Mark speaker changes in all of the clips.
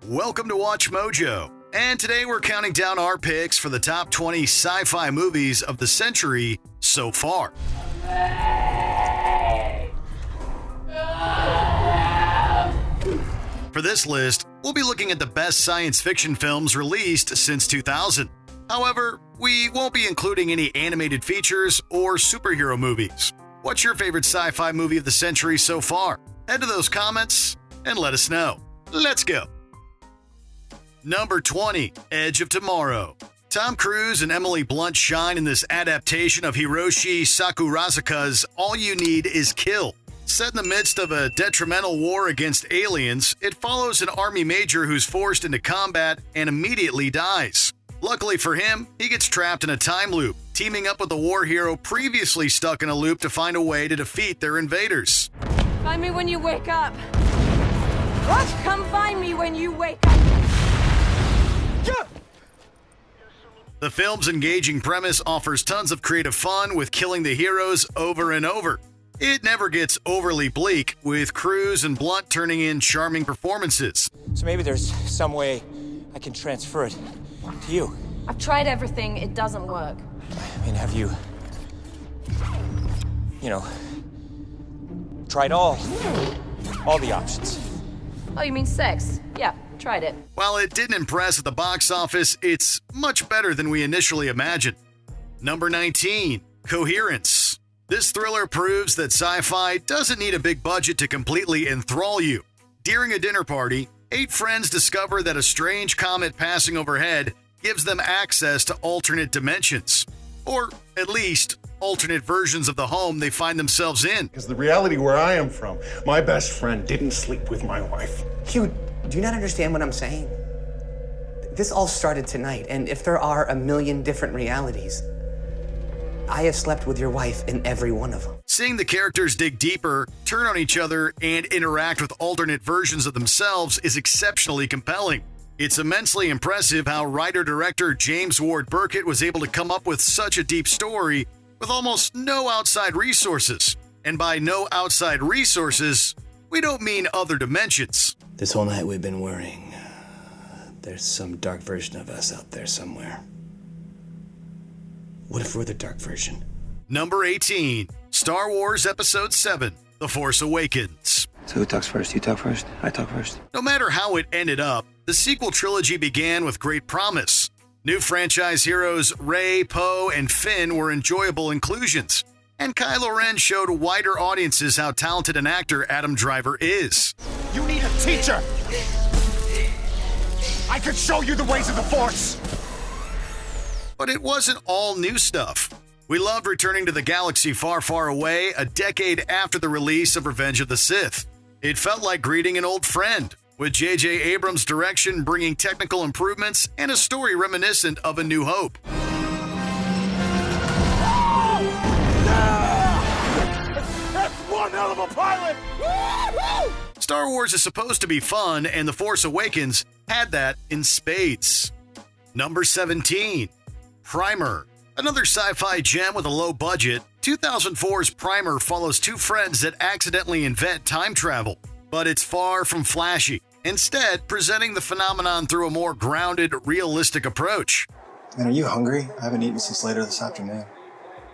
Speaker 1: Welcome to Watch Mojo, and today we're counting down our picks for the top 20 sci-fi movies of the century so far. For this list, we'll be looking at the best science fiction films released since 2000. However, we won't be including any animated features or superhero movies. What's your favorite sci-fi movie of the century so far? Head to those comments and let us know. Let's go. Number 20, Edge of Tomorrow. Tom Cruise and Emily Blunt shine in this adaptation of Hiroshi Sakurazaka's All You Need Is Kill. Set in the midst of a detrimental war against aliens, it follows an army major who's forced into combat and immediately dies. Luckily for him, he gets trapped in a time loop, teaming up with a war hero previously stuck in a loop to find a way to defeat their invaders.
Speaker 2: Find me when you wake up. What? Come find me when you wake up.
Speaker 1: The film's engaging premise offers tons of creative fun with killing the heroes over and over. It never gets overly bleak, with Cruise and Blunt turning in charming performances.
Speaker 3: So maybe there's some way I can transfer it to you.
Speaker 2: I've tried everything. It doesn't work.
Speaker 3: I mean, have you tried all the options?
Speaker 2: Oh, you mean sex? Yeah, tried it.
Speaker 1: While it didn't impress at the box office, it's much better than we initially imagined. Number 19, Coherence. This thriller proves that sci-fi doesn't need a big budget to completely enthrall you. During a dinner party, 8 friends discover that a strange comet passing overhead gives them access to alternate dimensions. Or, at least, alternate versions of the home they find themselves in.
Speaker 4: Because the reality where I am from, my best friend didn't sleep with my wife.
Speaker 5: Hugh, do you not understand what I'm saying? This all started tonight, and if there are a million different realities, I have slept with your wife in every one of them.
Speaker 1: Seeing the characters dig deeper, turn on each other, and interact with alternate versions of themselves is exceptionally compelling. It's immensely impressive how writer-director James Ward Burkett was able to come up with such a deep story with almost no outside resources. And by no outside resources, we don't mean other dimensions.
Speaker 6: This whole night we've been worrying. There's some dark version of us out there somewhere. What if we're the dark version?
Speaker 1: Number 18, Star Wars Episode 7, The Force Awakens.
Speaker 6: So who talks first? You talk first? I talk first?
Speaker 1: No matter how it ended up, the sequel trilogy began with great promise. New franchise heroes Rey, Poe, and Finn were enjoyable inclusions, and Kylo Ren showed wider audiences how talented an actor Adam Driver is.
Speaker 4: You need a teacher! I could show you the ways of the Force!
Speaker 1: But it wasn't all new stuff. We loved returning to the galaxy far, far away a decade after the release of Revenge of the Sith. It felt like greeting an old friend, with J.J. Abrams' direction bringing technical improvements and a story reminiscent of A New Hope.
Speaker 4: That's one hell of a pilot!
Speaker 1: Star Wars is supposed to be fun, and The Force Awakens had that in spades. Number 17, Primer. Another sci-fi gem with a low budget, 2004's Primer follows 2 friends that accidentally invent time travel. But it's far from flashy, instead presenting the phenomenon through a more grounded, realistic approach.
Speaker 7: Man, are you hungry? I haven't eaten since later this afternoon.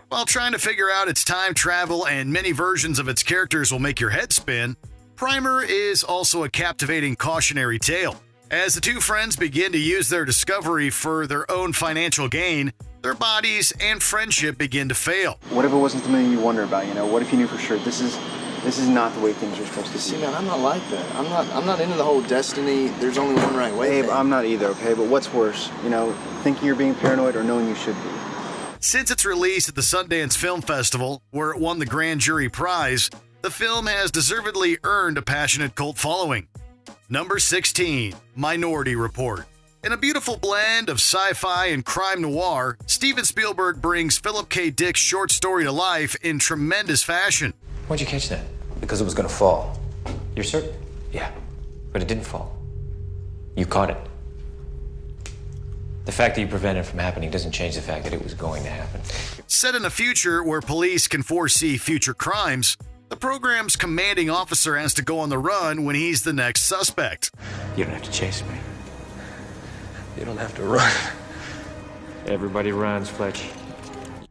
Speaker 1: While trying to figure out its time travel and many versions of its characters will make your head spin, Primer is also a captivating cautionary tale. As the 2 friends begin to use their discovery for their own financial gain, their bodies and friendship begin to fail.
Speaker 8: What if it wasn't something you wonder about, What if you knew for sure this is not the way things are supposed to be?
Speaker 9: See, man, I'm not like that. I'm not into the whole destiny, there's only one right way.
Speaker 8: Babe, I'm not either, okay? But what's worse, thinking you're being paranoid or knowing you should be?
Speaker 1: Since its release at the Sundance Film Festival, where it won the Grand Jury Prize, the film has deservedly earned a passionate cult following. Number 16, Minority Report. In a beautiful blend of sci-fi and crime noir, Steven Spielberg brings Philip K. Dick's short story to life in tremendous fashion.
Speaker 3: Why'd you catch that? Because it was gonna fall. You're certain? Yeah, but it didn't fall. You caught it. The fact that you prevented it from happening doesn't change the fact that it was going to happen.
Speaker 1: Set in a future where police can foresee future crimes, the The program's commanding officer has to go on the run when he's the next suspect.
Speaker 3: You don't have to chase me.
Speaker 6: You don't have to run.
Speaker 3: Everybody runs, Fletch.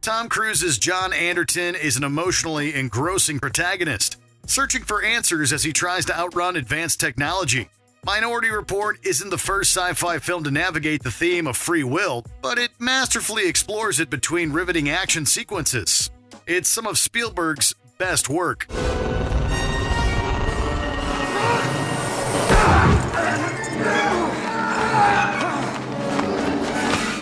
Speaker 1: Tom Cruise's John Anderton is an emotionally engrossing protagonist, searching for answers as he tries to outrun advanced technology. Minority Report isn't the first sci-fi film to navigate the theme of free will, but it masterfully explores it between riveting action sequences. It's some of Spielberg's best work.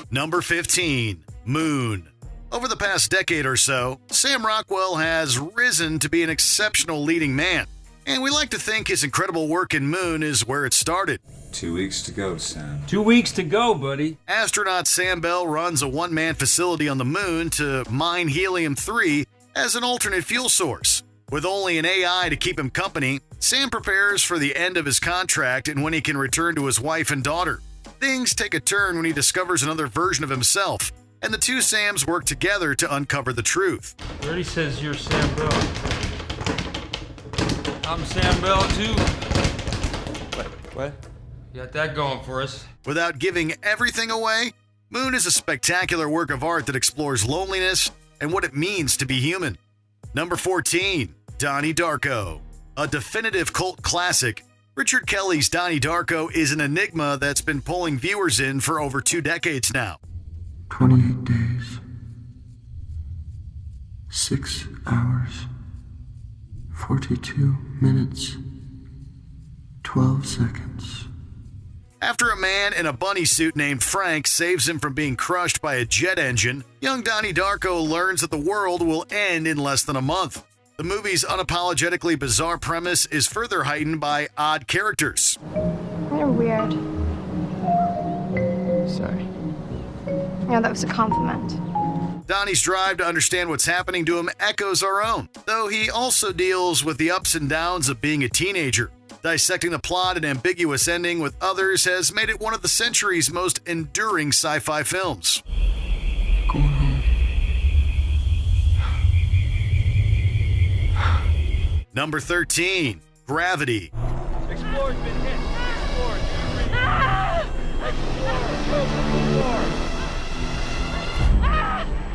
Speaker 1: Number 15, Moon. Over the past decade or so, Sam Rockwell has risen to be an exceptional leading man, and we like to think his incredible work in Moon is where it started.
Speaker 10: 2 weeks to go, Sam.
Speaker 11: 2 weeks to go, buddy.
Speaker 1: Astronaut Sam Bell runs a one-man facility on the moon to mine helium-3 as an alternate fuel source. With only an AI to keep him company, Sam prepares for the end of his contract and when he can return to his wife and daughter. Things take a turn when he discovers another version of himself, and the two Sams work together to uncover the truth.
Speaker 11: It already says you're Sam Bell. I'm Sam Bell, too.
Speaker 3: What?
Speaker 11: You got that going for us.
Speaker 1: Without giving everything away, Moon is a spectacular work of art that explores loneliness and what it means to be human. Number 14, Donnie Darko. A definitive cult classic, Richard Kelly's Donnie Darko is an enigma that's been pulling viewers in for over 2 decades now.
Speaker 12: 28 days, 6 hours, 42 minutes, 12 seconds.
Speaker 1: After a man in a bunny suit named Frank saves him from being crushed by a jet engine, young Donnie Darko learns that the world will end in less than a month. The movie's unapologetically bizarre premise is further heightened by odd characters.
Speaker 13: You're weird.
Speaker 3: Sorry.
Speaker 13: Yeah, that was a compliment.
Speaker 1: Donnie's drive to understand what's happening to him echoes our own, though he also deals with the ups and downs of being a teenager. Dissecting the plot and ambiguous ending with others has made it one of the century's most enduring sci-fi films.
Speaker 12: Going home.
Speaker 1: Number 13, Gravity.
Speaker 11: Explorer's been hit. Explorer, Explorer,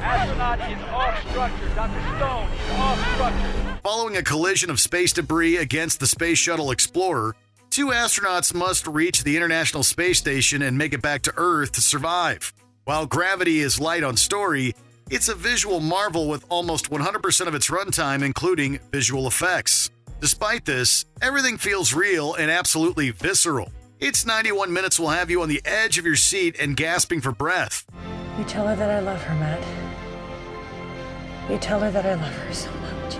Speaker 11: Astronaut is off structure. Dr. Stone is off structure.
Speaker 1: Following a collision of space debris against the Space Shuttle Explorer, 2 astronauts must reach the International Space Station and make it back to Earth to survive. While Gravity is light on story, it's a visual marvel with almost 100% of its runtime including visual effects. Despite this, everything feels real and absolutely visceral. Its 91 minutes will have you on the edge of your seat and gasping for breath.
Speaker 2: You tell her that I love her, Matt. You tell her that I love her so much.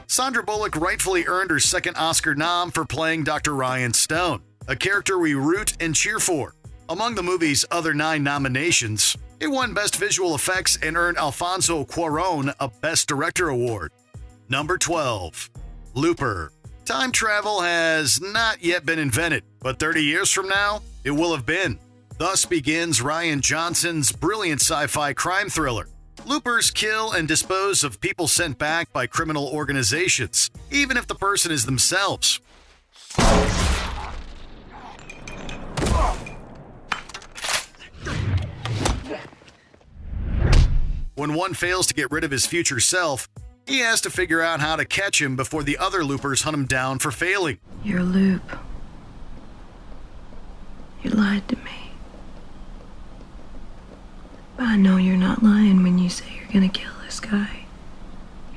Speaker 1: Sandra Bullock rightfully earned her second Oscar nom for playing Dr. Ryan Stone, a character we root and cheer for. Among the movie's other 9 nominations, it won Best Visual Effects and earned Alfonso Cuarón a Best Director award. Number 12, Looper. Time travel has not yet been invented, but 30 years from now, it will have been. Thus begins Rian Johnson's brilliant sci-fi crime thriller. Loopers kill and dispose of people sent back by criminal organizations, even if the person is themselves. When one fails to get rid of his future self, he has to figure out how to catch him before the other loopers hunt him down for failing.
Speaker 13: You're a loop. You lied to me. But I know you're not lying when you say you're gonna kill this guy.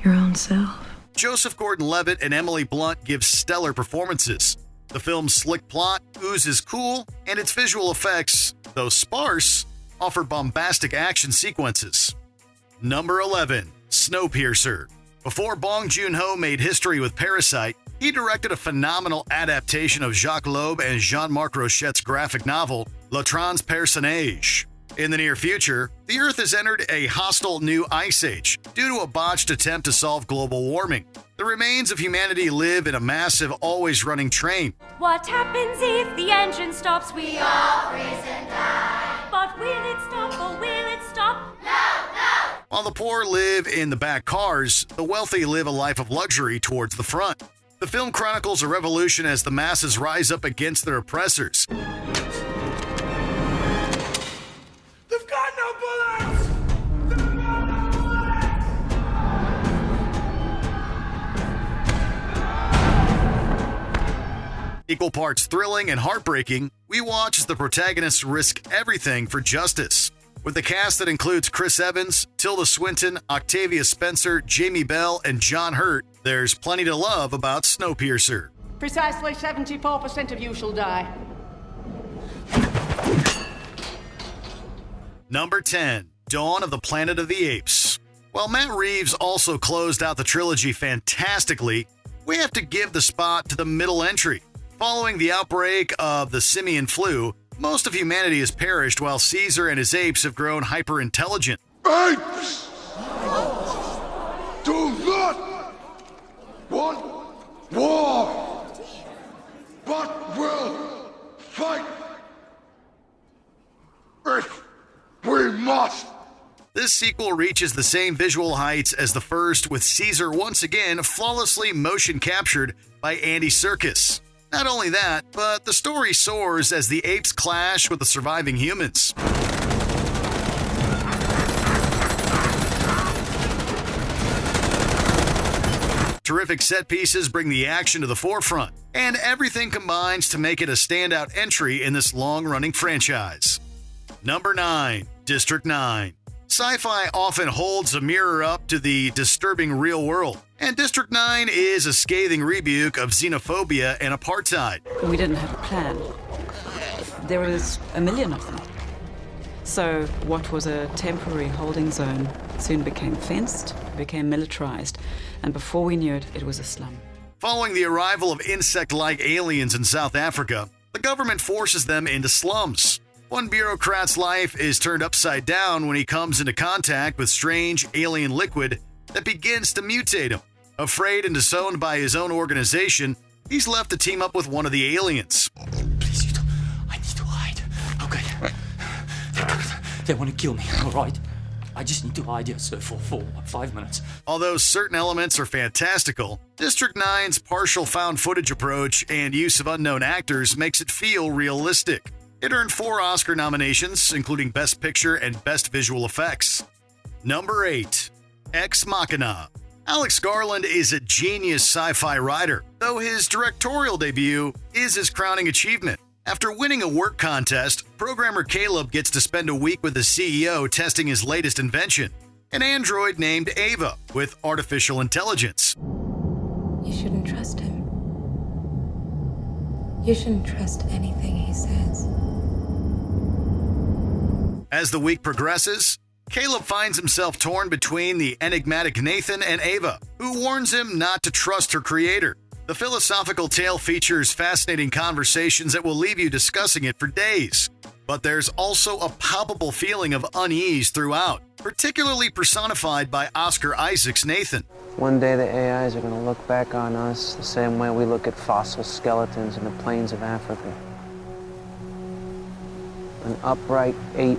Speaker 13: Your own self.
Speaker 1: Joseph Gordon-Levitt and Emily Blunt give stellar performances. The film's slick plot oozes cool, and its visual effects, though sparse, offer bombastic action sequences. Number 11, Snowpiercer. Before Bong Joon-ho made history with Parasite, he directed a phenomenal adaptation of Jacques Loeb and Jean-Marc Rochet's graphic novel, Le Transpersonnage. In the near future, the Earth has entered a hostile new ice age due to a botched attempt to solve global warming. The remains of humanity live in a massive, always-running train.
Speaker 2: What happens if the engine stops? We all freeze and die. But will it stop or will it stop? No, no!
Speaker 1: While the poor live in the back cars, the wealthy live a life of luxury towards the front. The film chronicles a revolution as the masses rise up against their oppressors.
Speaker 11: They've got no bullets! They've got no bullets!
Speaker 1: Equal parts thrilling and heartbreaking, we watch as the protagonists risk everything for justice. With a cast that includes Chris Evans, Tilda Swinton, Octavia Spencer, Jamie Bell, and John Hurt, there's plenty to love about Snowpiercer.
Speaker 14: Precisely 74% of you shall die.
Speaker 1: Number 10, Dawn of the Planet of the Apes. While Matt Reeves also closed out the trilogy fantastically, we have to give the spot to the middle entry. Following the outbreak of the simian flu, most of humanity has perished while Caesar and his apes have grown hyper-intelligent.
Speaker 15: Apes! Do not want war, but will fight if we must.
Speaker 1: This sequel reaches the same visual heights as the first, with Caesar once again flawlessly motion captured by Andy Serkis. Not only that, but the story soars as the apes clash with the surviving humans. Terrific set pieces bring the action to the forefront, and everything combines to make it a standout entry in this long-running franchise. Number 9, District 9. Sci-Fi often holds a mirror up to the disturbing real world, and District 9 is a scathing rebuke of xenophobia and apartheid.
Speaker 16: We didn't have a plan. There was a million of them. So what was a temporary holding zone soon became fenced, became militarized, and before we knew it, it was a slum.
Speaker 1: Following the arrival of insect-like aliens in South Africa, the government forces them into slums. One bureaucrat's life is turned upside down when he comes into contact with strange alien liquid that begins to mutate him. Afraid and disowned by his own organization, he's left to team up with one of the aliens.
Speaker 17: Please, you don't. I need to hide. Okay. They want to kill me, all right? I just need to hide here, sir, for 5 minutes.
Speaker 1: Although certain elements are fantastical, District 9's partial found footage approach and use of unknown actors makes it feel realistic. It earned 4 Oscar nominations, including Best Picture and Best Visual Effects. Number 8, Ex Machina. Alex Garland is a genius sci-fi writer, though his directorial debut is his crowning achievement. After winning a work contest, programmer Caleb gets to spend a week with the CEO testing his latest invention, an android named Ava with artificial intelligence.
Speaker 2: You shouldn't trust him. You shouldn't trust anything he says.
Speaker 1: As the week progresses, Caleb finds himself torn between the enigmatic Nathan and Ava, who warns him not to trust her creator. The philosophical tale features fascinating conversations that will leave you discussing it for days. But there's also a palpable feeling of unease throughout, particularly personified by Oscar Isaac's Nathan.
Speaker 18: One day the AIs are going to look back on us the same way we look at fossil skeletons in the plains of Africa. An upright ape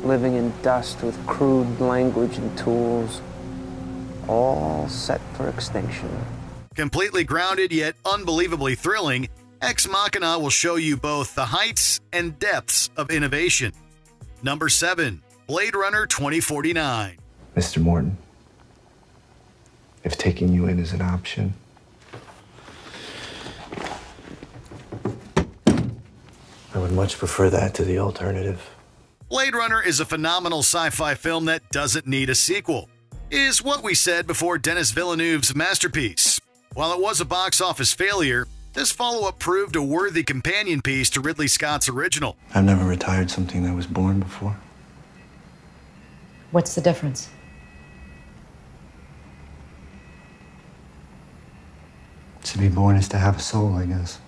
Speaker 18: living in dust with crude language and tools, all set for extinction.
Speaker 1: Completely grounded yet unbelievably thrilling, Ex Machina will show you both the heights and depths of innovation. Number 7, Blade Runner 2049.
Speaker 19: Mr. Morton, if taking you in is an option, I would much prefer that to the alternative.
Speaker 1: Blade Runner is a phenomenal sci-fi film that doesn't need a sequel. It is what we said before Denis Villeneuve's masterpiece. While it was a box office failure, this follow-up proved a worthy companion piece to Ridley Scott's original.
Speaker 19: I've never retired something that was born before.
Speaker 2: What's the difference?
Speaker 19: To be born is to have a soul, I guess.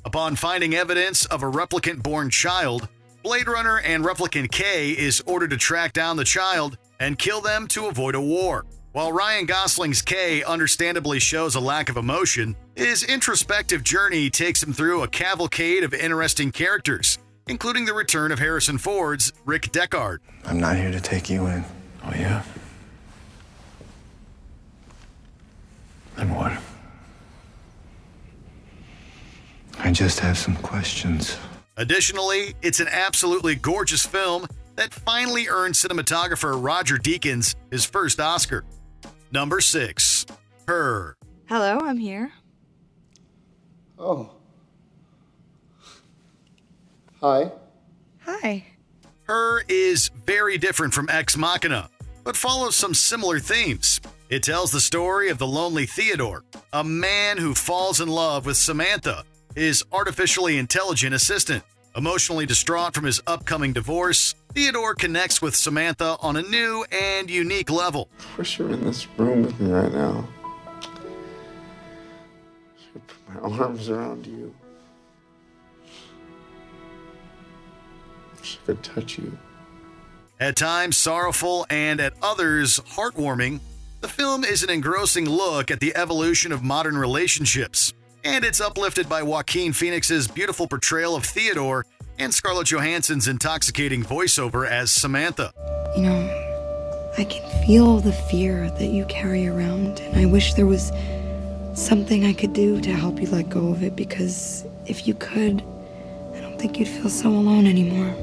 Speaker 1: Upon finding evidence of a replicant-born child, Blade Runner and Replicant K is ordered to track down the child and kill them to avoid a war. While Ryan Gosling's K understandably shows a lack of emotion, his introspective journey takes him through a cavalcade of interesting characters, including the return of Harrison Ford's Rick Deckard.
Speaker 19: I'm not here to take you in.
Speaker 10: Oh, yeah? Then what?
Speaker 19: I just have some questions.
Speaker 1: Additionally, it's an absolutely gorgeous film that finally earned cinematographer Roger Deakins his first Oscar. Number 6. Her.
Speaker 20: Hello, I'm here.
Speaker 9: Oh. Hi.
Speaker 20: Hi.
Speaker 1: Her is very different from Ex Machina, but follows some similar themes. It tells the story of the lonely Theodore, a man who falls in love with Samantha, his artificially intelligent assistant. Emotionally distraught from his upcoming divorce, Theodore connects with Samantha on a new and unique level.
Speaker 15: I wish you were in this room with me right now. I should put my arms around you. I wish I could touch you.
Speaker 1: At times sorrowful and at others heartwarming, the film is an engrossing look at the evolution of modern relationships. And it's uplifted by Joaquin Phoenix's beautiful portrayal of Theodore and Scarlett Johansson's intoxicating voiceover as Samantha.
Speaker 13: You know, I can feel the fear that you carry around, and I wish there was something I could do to help you let go of it, because if you could, I don't think you'd feel so alone anymore.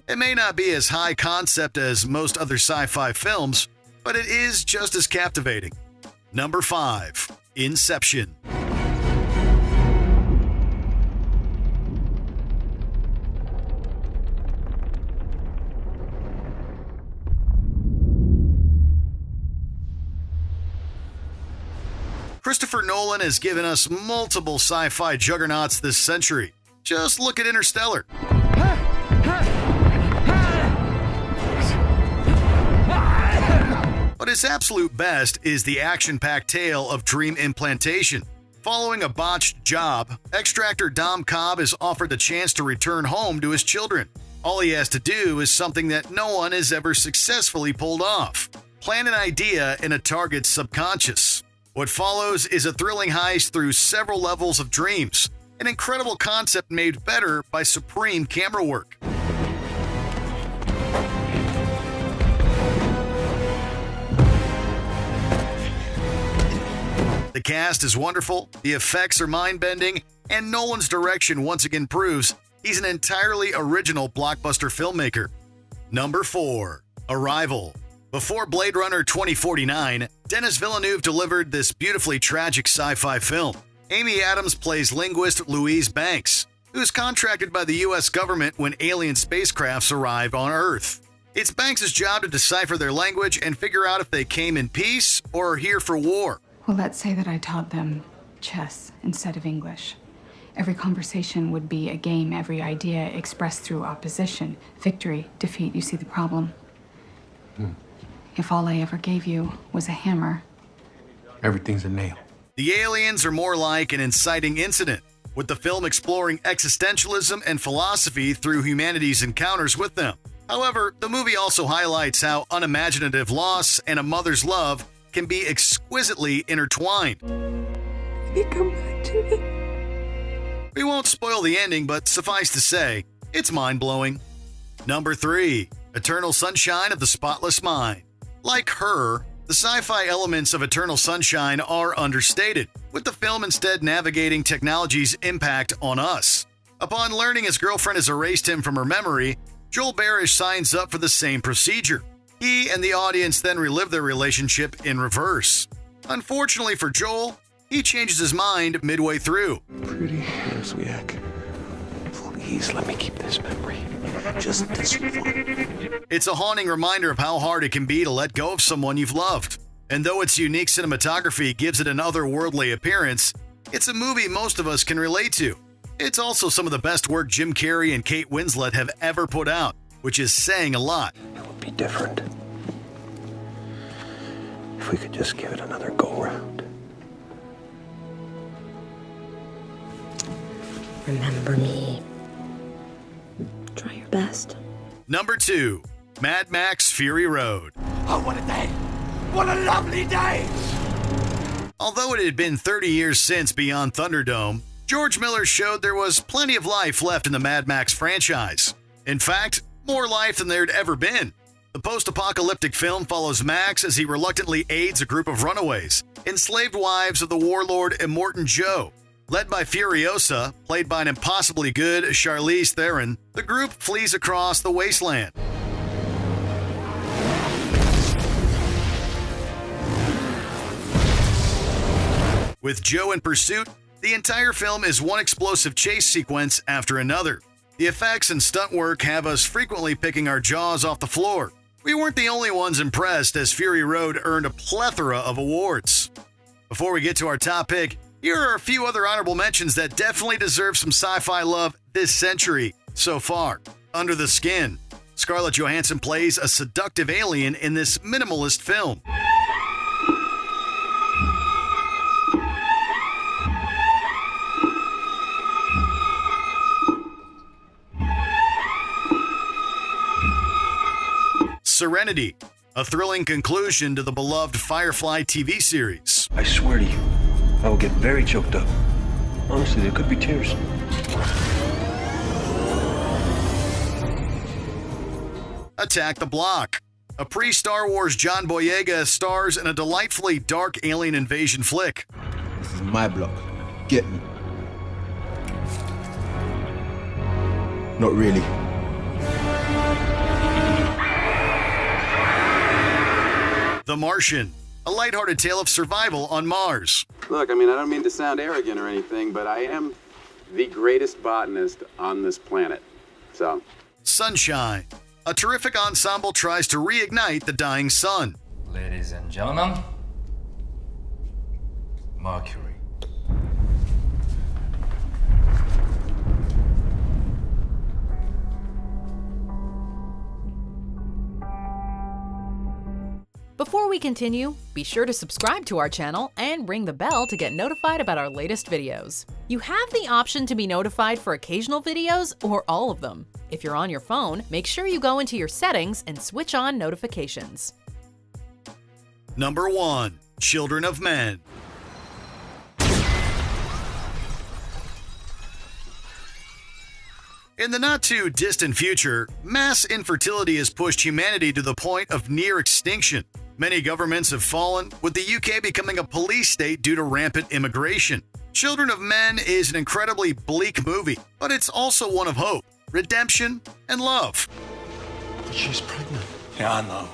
Speaker 1: It may not be as high concept as most other sci-fi films, but it is just as captivating. Number 5. Inception. Christopher Nolan has given us multiple sci-fi juggernauts this century. Just look at Interstellar. But his absolute best is the action-packed tale of dream implantation. Following a botched job, extractor Dom Cobb is offered the chance to return home to his children. All he has to do is something that no one has ever successfully pulled off: plant an idea in a target's subconscious. What follows is a thrilling heist through several levels of dreams, an incredible concept made better by supreme camera work. The cast is wonderful, the effects are mind-bending, and Nolan's direction once again proves he's an entirely original blockbuster filmmaker. Number 4. Arrival. Before Blade Runner 2049, Denis Villeneuve delivered this beautifully tragic sci-fi film. Amy Adams plays linguist Louise Banks, who's contracted by the U.S. government when alien spacecrafts arrive on Earth. It's Banks' job to decipher their language and figure out if they came in peace or are here for war.
Speaker 21: Well, let's say that I taught them chess instead of English. Every conversation would be a game, every idea expressed through opposition. Victory, defeat, you see the problem? If all I ever gave you was a hammer,
Speaker 10: Everything's a nail.
Speaker 1: The aliens are more like an inciting incident, with the film exploring existentialism and philosophy through humanity's encounters with them. However, the movie also highlights how unimaginative loss and a mother's love can be exquisitely intertwined.
Speaker 13: They come back to me.
Speaker 1: We won't spoil the ending, but suffice to say, it's mind-blowing. Number 3. Eternal Sunshine of the Spotless Mind. Like Her, the sci-fi elements of Eternal Sunshine are understated, with the film instead navigating technology's impact on us. Upon learning his girlfriend has erased him from her memory, Joel Barish signs up for the same procedure. He and the audience then relive their relationship in reverse. Unfortunately for Joel, he changes his mind midway through.
Speaker 6: Pretty Swiak, please let me keep this memory. Just this one.
Speaker 1: It's a haunting reminder of how hard it can be to let go of someone you've loved. And though its unique cinematography gives it an otherworldly appearance, it's a movie most of us can relate to. It's also some of the best work Jim Carrey and Kate Winslet have ever put out, which is saying a lot.
Speaker 6: It would be different if we could just give it another go-round.
Speaker 13: Remember me. Try your best.
Speaker 1: Number 2. Mad Max Fury Road.
Speaker 15: Oh, what a day! What a lovely day!
Speaker 1: Although it had been 30 years since Beyond Thunderdome, George Miller showed there was plenty of life left in the Mad Max franchise. In fact, more life than there'd ever been. The post-apocalyptic film follows Max as he reluctantly aids a group of runaways, enslaved wives of the warlord Immortan Joe. Led by Furiosa, played by an impossibly good Charlize Theron, the group flees across the wasteland. With Joe in pursuit, the entire film is one explosive chase sequence after another. The effects and stunt work have us frequently picking our jaws off the floor. We weren't the only ones impressed, as Fury Road earned a plethora of awards. Before we get to our top pick, here are a few other honorable mentions that definitely deserve some sci-fi love this century so far. Under the Skin. Scarlett Johansson plays a seductive alien in this minimalist film. Serenity, a thrilling conclusion to the beloved Firefly TV series.
Speaker 6: I swear to you, I will get very choked up. Honestly, there could be tears.
Speaker 1: Attack the Block. A pre-Star Wars John Boyega stars in a delightfully dark alien invasion flick.
Speaker 5: This is my block. Get me. Not really.
Speaker 1: The Martian. A lighthearted tale of survival on Mars.
Speaker 22: Look, I mean, I don't mean to sound arrogant or anything, but I am the greatest botanist on this planet. So.
Speaker 1: Sunshine. A terrific ensemble tries to reignite the dying sun.
Speaker 3: Ladies and gentlemen, Mercury.
Speaker 23: Before we continue, be sure to subscribe to our channel and ring the bell to get notified about our latest videos. You have the option to be notified for occasional videos or all of them. If you're on your phone, make sure you go into your settings and switch on notifications.
Speaker 1: Number 1. Children of Men. In the not-too-distant future, mass infertility has pushed humanity to the point of near extinction. Many governments have fallen, with the UK becoming a police state due to rampant immigration. Children of Men is an incredibly bleak movie, but it's also one of hope, redemption, and love.
Speaker 4: But she's pregnant. Yeah, I know.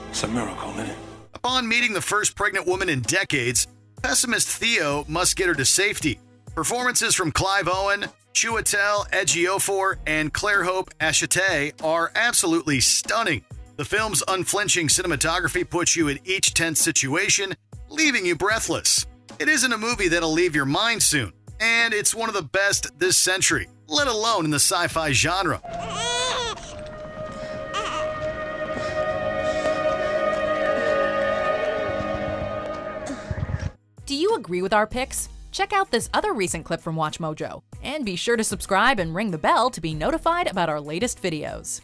Speaker 4: It's a miracle, isn't it?
Speaker 1: Upon meeting the first pregnant woman in decades, pessimist Theo must get her to safety. Performances from Clive Owen, Chiwetel Ejiofor, and Claire Hope Ashite are absolutely stunning. The film's unflinching cinematography puts you in each tense situation, leaving you breathless. It isn't a movie that'll leave your mind soon, and it's one of the best this century, let alone in the sci-fi genre.
Speaker 23: Do you agree with our picks? Check out this other recent clip from WatchMojo, and be sure to subscribe and ring the bell to be notified about our latest videos.